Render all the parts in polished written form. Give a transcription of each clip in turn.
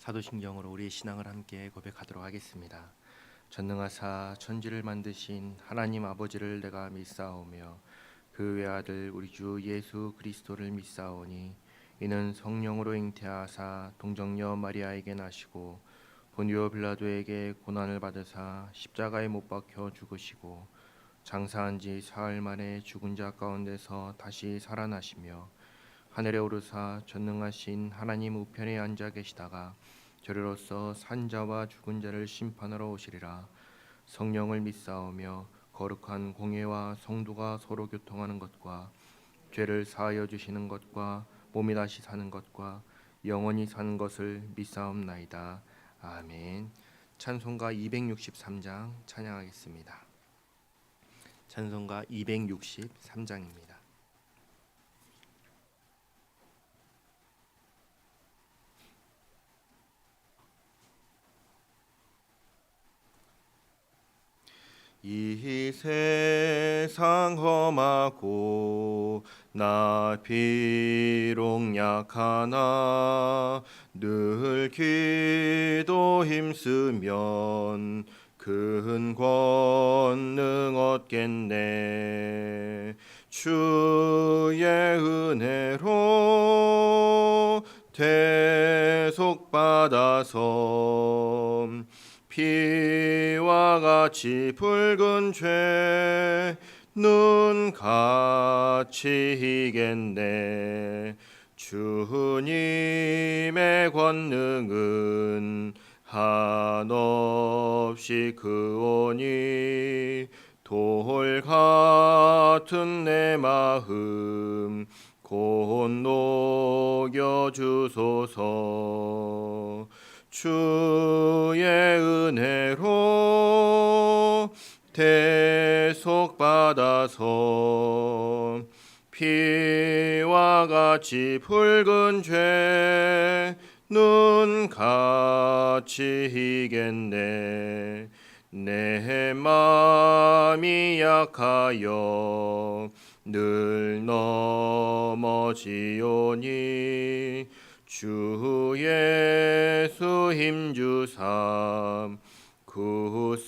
사도신경으로 우리의 신앙을 함께 고백하도록 하겠습니다. 전능하사 천지를 만드신 하나님 아버지를 내가 믿사오며 그 외아들 우리 주 예수 그리스도를 믿사오니 이는 성령으로 잉태하사 동정녀 마리아에게 나시고 본디오 빌라도에게 고난을 받으사 십자가에 못 박혀 죽으시고 장사한 지 사흘 만에 죽은 자 가운데서 다시 살아나시며 하늘에 오르사 전능하신 하나님 우편에 앉아 계시다가 저리로서 산자와 죽은 자를 심판하러 오시리라. 성령을 믿사오며 거룩한 공예와 성도가 서로 교통하는 것과 죄를 사하여 주시는 것과 몸이 다시 사는 것과 영원히 사는 것을 믿사옵나이다. 아멘. 찬송가 263장 찬양하겠습니다. 찬송가 263장입니다. 이 세상 험하고 나 비록 약하나 늘 기도 힘쓰면 큰 권능 얻겠네. 주의 은혜로 대속받아서 피와 같이 붉은 죄 눈같이 이겠네. 주님의 권능은 한없이 크오니 돌 같은 내 마음 곧 녹여주소서. 주의 은혜로 대속받아서 피와 같이 붉은 죄 눈같이 이겠네. 내 맘이 약하여 늘 넘어지오니 주 예수 힘주사 굳세게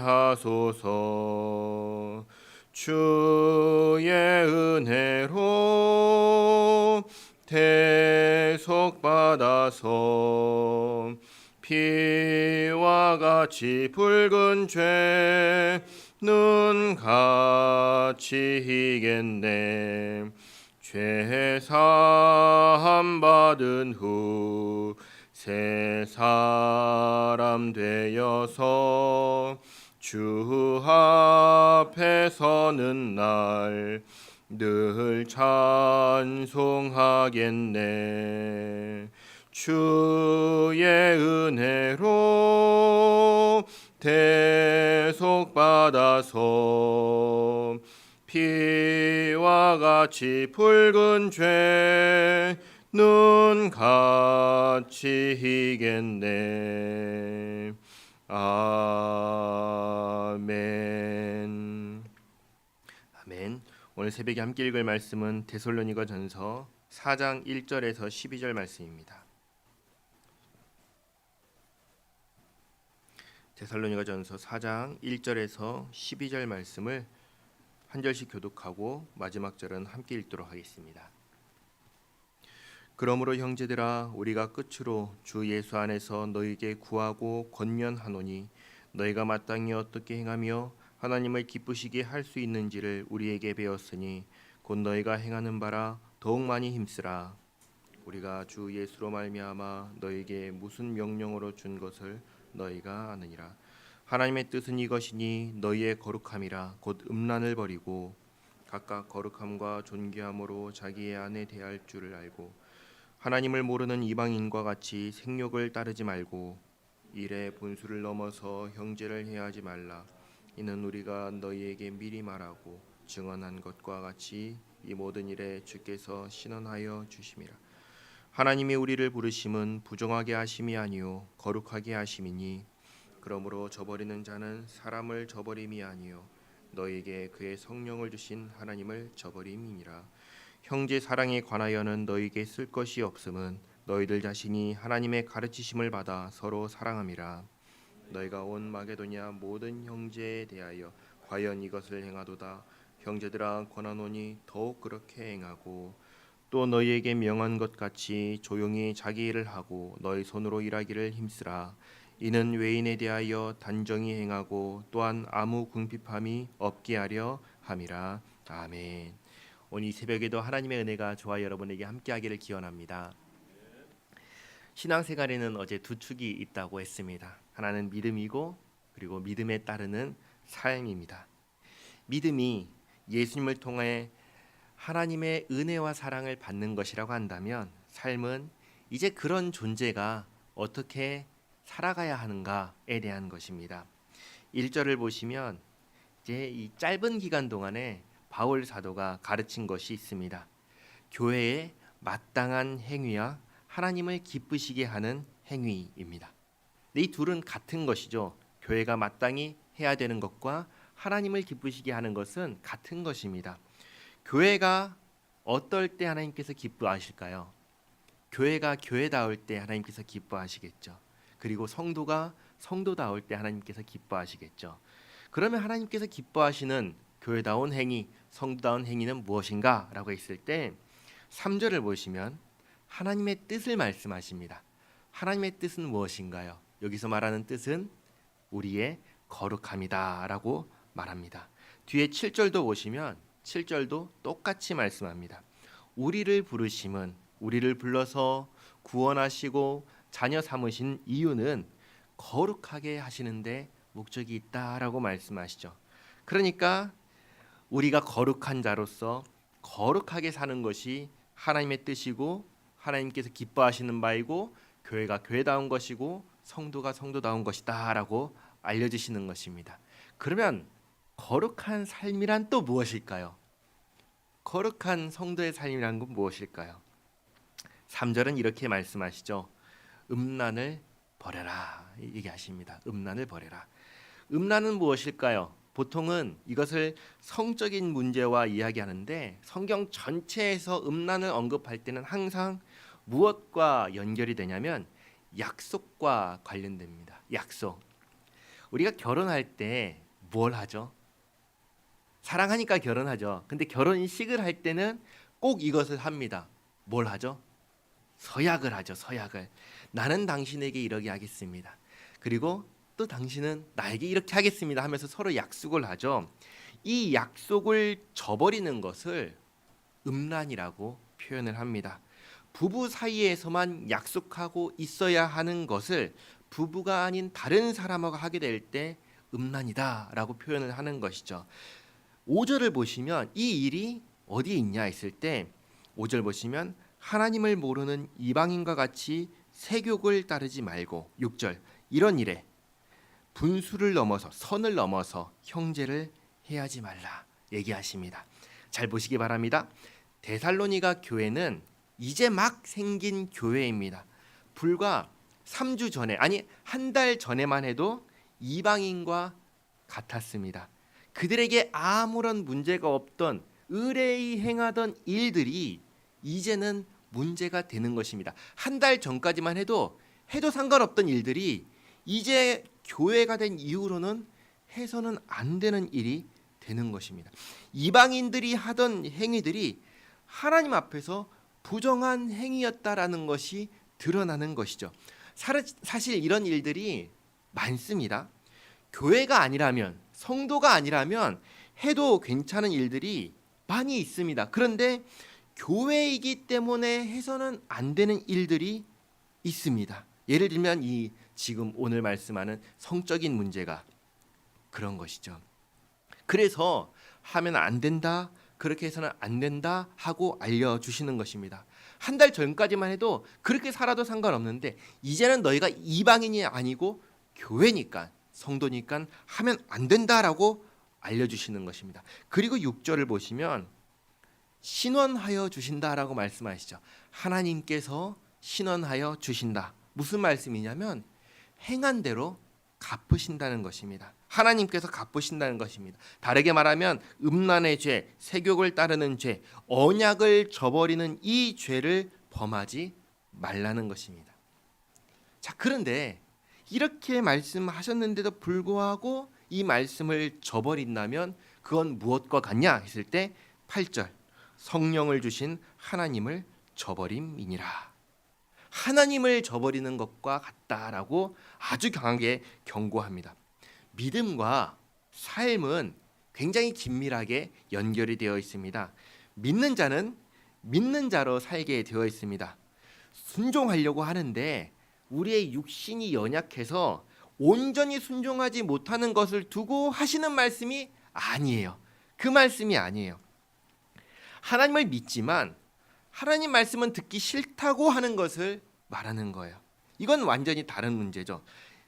하소서. 주의 은혜로 대속받아서 피와 같이 붉은 죄 눈같이 이겠네. 죄 사함 받은 후 새 사람 되어서 주 앞에 서는 날 늘 찬송하겠네. 주의 은혜로 대속받아서 피와 같이 붉은 죄 눈같이 이겠네. 아멘. 아멘. 오늘 새벽에 함께 읽을 말씀은 데살로니가전서 4장 1절에서 12절 말씀입니다. 데살로니가전서 4장 1절에서 12절 말씀을 한 절씩 교독하고 마지막 절은 함께 읽도록 하겠습니다. 그러므로 형제들아 우리가 끝으로 주 예수 안에서 너희에게 구하고 권면하노니 너희가 마땅히 어떻게 행하며 하나님을 기쁘시게 할 수 있는지를 우리에게 배웠으니 곧 너희가 행하는 바라 더욱 많이 힘쓰라. 우리가 주 예수로 말미암아 너희에게 무슨 명령으로 준 것을 너희가 아느니라. 하나님의 뜻은 이것이니 너희의 거룩함이라. 곧 음란을 버리고 각각 거룩함과 존귀함으로 자기의 아내 대할 줄을 알고 하나님을 모르는 이방인과 같이 생욕을 따르지 말고 일의 본수를 넘어서 형제를 해하지 말라. 이는 우리가 너희에게 미리 말하고 증언한 것과 같이 이 모든 일에 주께서 신원하여 주심이라. 하나님이 우리를 부르심은 부정하게 하심이 아니요 거룩하게 하심이니 그러므로 저버리는 자는 사람을 저버림이 아니요 너희에게 그의 성령을 주신 하나님을 저버림이니라. 형제 사랑에 관하여는 너희에게 쓸 것이 없음은 너희들 자신이 하나님의 가르치심을 받아 서로 사랑함이라. 너희가 온 마게도냐 모든 형제에 대하여 과연 이것을 행하도다. 형제들아 권하노니 더욱 그렇게 행하고 또 너희에게 명한 것 같이 조용히 자기 일을 하고 너희 손으로 일하기를 힘쓰라. 이는 외인에 대하여 단정히 행하고 또한 아무 궁핍함이 없게 하려 함이라. 아멘. 오늘 이 새벽에도 하나님의 은혜가 저와 여러분에게 함께하기를 기원합니다. 신앙생활에는 어제 두 축이 있다고 했습니다. 하나는 믿음이고 그리고 믿음에 따르는 삶입니다. 믿음이 예수님을 통해 하나님의 은혜와 사랑을 받는 것이라고 한다면 삶은 이제 그런 존재가 어떻게 살아가야 하는가에 대한 것입니다. 1절을 보시면 이제 이 짧은 기간 동안에 바울 사도가 가르친 것이 있습니다. 교회의 마땅한 행위와 하나님을 기쁘시게 하는 행위입니다. 이 둘은 같은 것이죠. 교회가 마땅히 해야 되는 것과 하나님을 기쁘시게 하는 것은 같은 것입니다. 교회가 어떨 때 하나님께서 기뻐하실까요? 교회가 교회다울 때 하나님께서 기뻐하시겠죠. 그리고 성도가 성도다울 때 하나님께서 기뻐하시겠죠. 그러면 하나님께서 기뻐하시는 교회다운 행위, 성도다운 행위는 무엇인가? 라고 했을 때 3절을 보시면 하나님의 뜻을 말씀하십니다. 하나님의 뜻은 무엇인가요? 여기서 말하는 뜻은 우리의 거룩함이다 라고 말합니다. 뒤에 7절도 보시면 7절도 똑같이 말씀합니다. 우리를 부르심은 우리를 불러서 구원하시고 자녀 삼으신 이유는 거룩하게 하시는데 목적이 있다라고 말씀하시죠. 그러니까 우리가 거룩한 자로서 거룩하게 사는 것이 하나님의 뜻이고 하나님께서 기뻐하시는 바이고 교회가 교회다운 것이고 성도가 성도다운 것이다라고 알려주시는 것입니다. 그러면 거룩한 삶이란 또 무엇일까요? 거룩한 성도의 삶이란 건 무엇일까요? 3절은 이렇게 말씀하시죠. 음란을 버려라 얘기하십니다. 음란을 버려라. 음란은 무엇일까요? 보통은 이것을 성적인 문제와 이야기하는데 성경 전체에서 음란을 언급할 때는 항상 무엇과 연결이 되냐면 약속과 관련됩니다. 약속. 우리가 결혼할 때 뭘 하죠? 사랑하니까 결혼하죠. 근데 결혼식을 할 때는 꼭 이것을 합니다. 뭘 하죠? 서약을 하죠. 서약을. 나는 당신에게 이러게 하겠습니다. 그리고 또 당신은 나에게 이렇게 하겠습니다 하면서 서로 약속을 하죠. 이 약속을 저버리는 것을 음란이라고 표현을 합니다. 부부 사이에서만 약속하고 있어야 하는 것을 부부가 아닌 다른 사람하고 하게 될 때 음란이다라고 표현을 하는 것이죠. 5절을 보시면 이 일이 어디에 있냐 했을 때 5절 보시면 하나님을 모르는 이방인과 같이 세욕을 따르지 말고 6절 이런 일에 분수를 넘어서 선을 넘어서 형제를 해하지 말라 얘기하십니다. 잘 보시기 바랍니다. 데살로니가 교회는 이제 막 생긴 교회입니다. 불과 3주 전에 아니 한 달 전에만 해도 이방인과 같았습니다. 그들에게 아무런 문제가 없던 의뢰히 행하던 일들이 이제는 문제가 되는 것입니다. 한 달 전까지만 해도 상관없던 일들이 이제 교회가 된 이후로는 해서는 안 되는 일이 되는 것입니다. 이방인들이 하던 행위들이 하나님 앞에서 부정한 행위였다라는 것이 드러나는 것이죠. 사실 이런 일들이 많습니다. 교회가 아니라면 성도가 아니라면 해도 괜찮은 일들이 많이 있습니다. 그런데 교회이기 때문에 해서는 안 되는 일들이 있습니다. 예를 들면 이 지금 오늘 말씀하는 성적인 문제가 그런 것이죠. 그래서 하면 안 된다, 그렇게 해서는 안 된다 하고 알려주시는 것입니다. 한 달 전까지만 해도 그렇게 살아도 상관없는데 이제는 너희가 이방인이 아니고 교회니까 성도니까 하면 안 된다라고 알려주시는 것입니다. 그리고 6절을 보시면 신원하여 주신다라고 말씀하시죠. 하나님께서 신원하여 주신다. 무슨 말씀이냐면 행한 대로 갚으신다는 것입니다. 하나님께서 갚으신다는 것입니다. 다르게 말하면 음란의 죄, 세욕을 따르는 죄, 언약을 저버리는 이 죄를 범하지 말라는 것입니다. 자, 그런데 이렇게 말씀하셨는데도 불구하고 이 말씀을 저버린다면 그건 무엇과 같냐 했을 때 8절 성령을 주신 하나님을 저버림이니라. 하나님을 저버리는 것과 같다라고 아주 강하게 경고합니다. 믿음과 삶은 굉장히 긴밀하게 연결이 되어 있습니다. 믿는 자는 믿는 자로 살게 되어 있습니다. 순종하려고 하는데 우리의 육신이 연약해서 온전히 순종하지 못하는 것을 두고 하시는 말씀이 아니에요. 그 말씀이 아니에요. 하나님을 믿지만 하나님 말씀은 듣기 싫다고 하는 것을 말하는 거예요. 이건 완전히 다른 문제죠.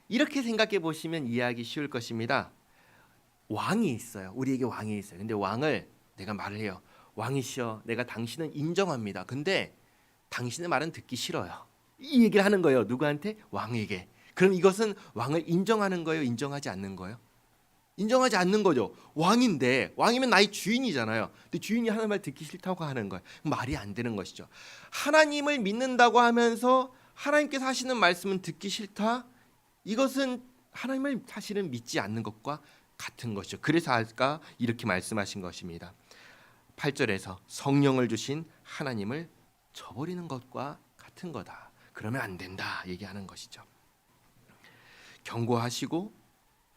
이렇게 생각해 보시면 이해하기 쉬울 것입니다. 왕이 있어요. 우리에게 왕이 있어요. 근데 왕을 내가 말을 해요. 왕이시여, 내가 당신은 인정합니다. 근데 당신의 말은 듣기 싫어요. 이 얘기를 하는 거예요. 누구한테? 왕에게. 그럼 이것은 왕을 인정하는 거예요? 인정하지 않는 거예요? 인정하지 않는 거죠. 왕인데, 왕이면 나의 주인이잖아요. 근데 주인이 하는 말 듣기 싫다고 하는 거예요. 말이 안 되는 것이죠. 하나님을 믿는다고 하면서 하나님께서 하시는 말씀은 듣기 싫다? 이것은 하나님을 사실은 믿지 않는 것과 같은 것이죠. 그래서 아까 이렇게 말씀하신 것입니다. 8절에서 성령을 주신 하나님을 저버리는 것과 같은 거다. 그러면 안 된다 얘기하는 것이죠. 경고하시고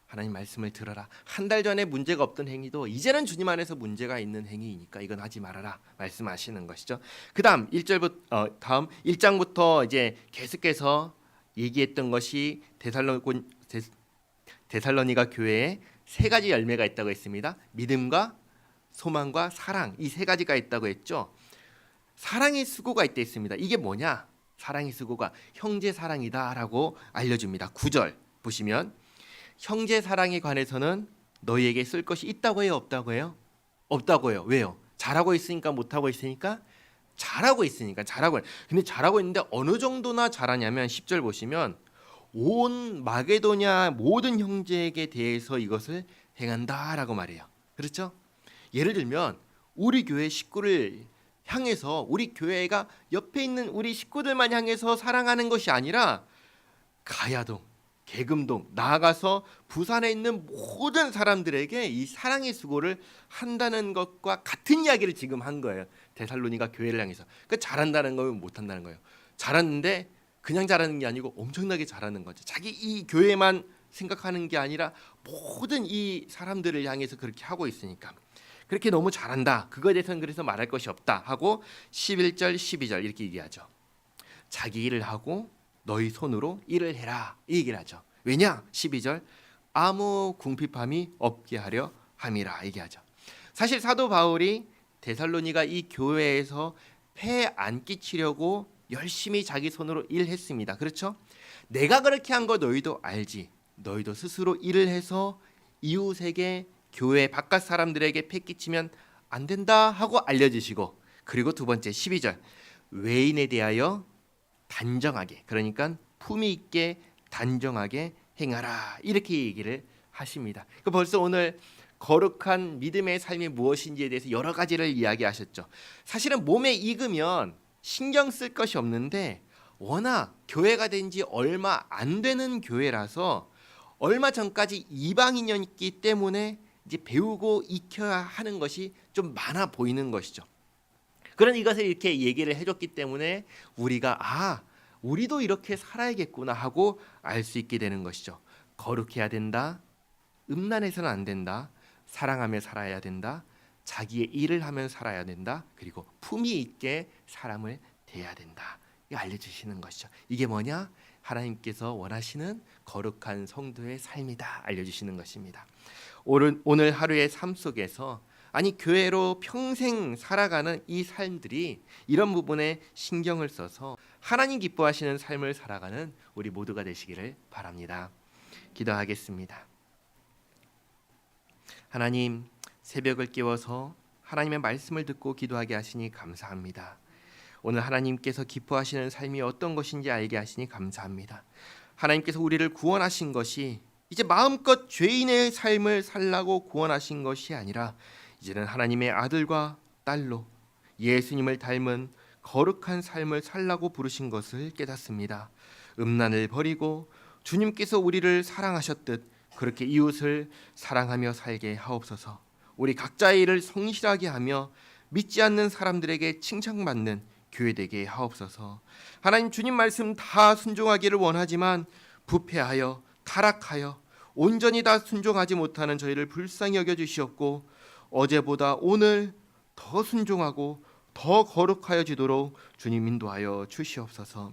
하나님 말씀을 들어라. 한 달 전에 문제가 없던 행위도 이제는 주님 안에서 문제가 있는 행위이니까 이건 하지 말아라 말씀하시는 것이죠. 그다음 1절부터 다음 1장부터 이제 계속해서 얘기했던 것이 데살로니가 교회에 세 가지 열매가 있다고 했습니다. 믿음과 소망과 사랑, 이 세 가지가 있다고 했죠. 사랑의 수고가 있다 했습니다. 이게 뭐냐? 사랑의 수고가 형제 사랑이다라고 알려줍니다. 9절 보시면 형제 사랑에 관해서는 너희에게 쓸 것이 있다고 해요, 없다고 해요? 없다고 해요. 왜요? 잘하고 있으니까, 못하고 있으니까? 잘하고 있으니까. 잘하고 해요. 근데 잘하고 있는데 어느 정도나 잘하냐면 10절 보시면 온 마게도냐 모든 형제에게 대해서 이것을 행한다라고 말해요. 그렇죠? 예를 들면 우리 교회 식구를 향해서, 우리 교회가 옆에 있는 우리 식구들만 향해서 사랑하는 것이 아니라 가야동, 계금동, 나아가서 부산에 있는 모든 사람들에게 이 사랑의 수고를 한다는 것과 같은 이야기를 지금 한 거예요. 데살로니가 교회를 향해서. 그러니까 잘한다는 거면 못한다는 거예요. 잘하는데 그냥 잘하는 게 아니고 엄청나게 잘하는 거죠. 자기 이 교회만 생각하는 게 아니라 모든 이 사람들을 향해서 그렇게 하고 있으니까. 그렇게 너무 잘한다. 그거에 대해서는 그래서 말할 것이 없다 하고 11절 12절 이렇게 얘기하죠. 자기 일을 하고 너희 손으로 일을 해라 이 얘기를 하죠. 왜냐? 12절 아무 궁핍함이 없게 하려 함이라 얘기하죠. 사실 사도 바울이 데살로니가 이 교회에서 폐해 안 끼치려고 열심히 자기 손으로 일했습니다. 그렇죠? 내가 그렇게 한 거 너희도 알지. 너희도 스스로 일을 해서 이웃에게 교회 바깥 사람들에게 폐 끼치면 안 된다 하고 알려주시고, 그리고 두 번째 12절 외인에 대하여 단정하게, 그러니까 품위 있게 단정하게 행하라 이렇게 얘기를 하십니다. 벌써 오늘 거룩한 믿음의 삶이 무엇인지에 대해서 여러 가지를 이야기하셨죠. 사실은 몸에 익으면 신경 쓸 것이 없는데 워낙 교회가 된 지 얼마 안 되는 교회라서 얼마 전까지 이방인이었기 때문에 이제 배우고 익혀야 하는 것이 좀 많아 보이는 것이죠. 그런 이것을 이렇게 얘기를 해줬기 때문에 우리가 우리도 이렇게 살아야겠구나 하고 알 수 있게 되는 것이죠. 거룩해야 된다. 음란해서는 안 된다. 사랑하며 살아야 된다. 자기의 일을 하며 살아야 된다. 그리고 품위 있게 사람을 대해야 된다. 이거 알려주시는 것이죠. 이게 뭐냐? 하나님께서 원하시는 거룩한 성도의 삶이다 알려주시는 것입니다. 오늘 하루의 삶 속에서 교회로 평생 살아가는 이 삶들이 이런 부분에 신경을 써서 하나님 기뻐하시는 삶을 살아가는 우리 모두가 되시기를 바랍니다. 기도하겠습니다. 하나님, 새벽을 깨워서 하나님의 말씀을 듣고 기도하게 하시니 감사합니다. 오늘 하나님께서 기뻐하시는 삶이 어떤 것인지 알게 하시니 감사합니다. 하나님께서 우리를 구원하신 것이 이제 마음껏 죄인의 삶을 살라고 구원하신 것이 아니라 이제는 하나님의 아들과 딸로 예수님을 닮은 거룩한 삶을 살라고 부르신 것을 깨닫습니다. 음란을 버리고 주님께서 우리를 사랑하셨듯 그렇게 이웃을 사랑하며 살게 하옵소서. 우리 각자의 일을 성실하게 하며 믿지 않는 사람들에게 칭찬받는 교회 되게 하옵소서. 하나님, 주님 말씀 다 순종하기를 원하지만 부패하여 타락하여 온전히 다 순종하지 못하는 저희를 불쌍히 여겨 주시옵고, 어제보다 오늘 더 순종하고 더 거룩하여지도록 주님 인도하여 주시옵소서.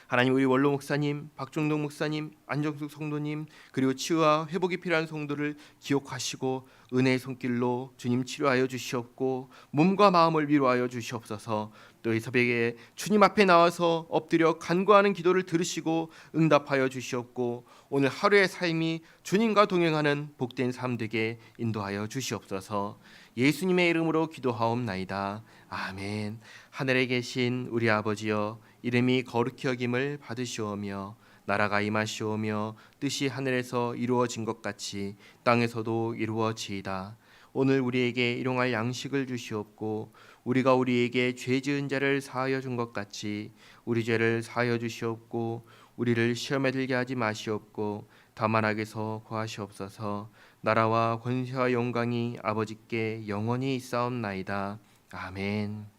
하나님, 우리 원로 목사님, 박종동 목사님, 안정숙 성도님, 그리고 치유와 회복이 필요한 성도를 기억하시고 은혜의 손길로 주님 치료하여 주시옵고 몸과 마음을 위로하여 주시옵소서. 또 이 새벽에 주님 앞에 나와서 엎드려 간구하는 기도를 들으시고 응답하여 주시옵고 오늘 하루의 삶이 주님과 동행하는 복된 삶 되게 인도하여 주시옵소서. 예수님의 이름으로 기도하옵나이다. 아멘. 하늘에 계신 우리 아버지여, 이름이 거룩히 여김을 받으시오며 나라가 임하시오며 뜻이 하늘에서 이루어진 것 같이 땅에서도 이루어지이다. 오늘 우리에게 일용할 양식을 주시옵고 우리가 우리에게 죄 지은 자를 사하여 준 것 같이 우리 죄를 사하여 주시옵고 우리를 시험에 들게 하지 마시옵고 다만 악에서 구하시옵소서. 나라와 권세와 영광이 아버지께 영원히 있사옵나이다. 아멘.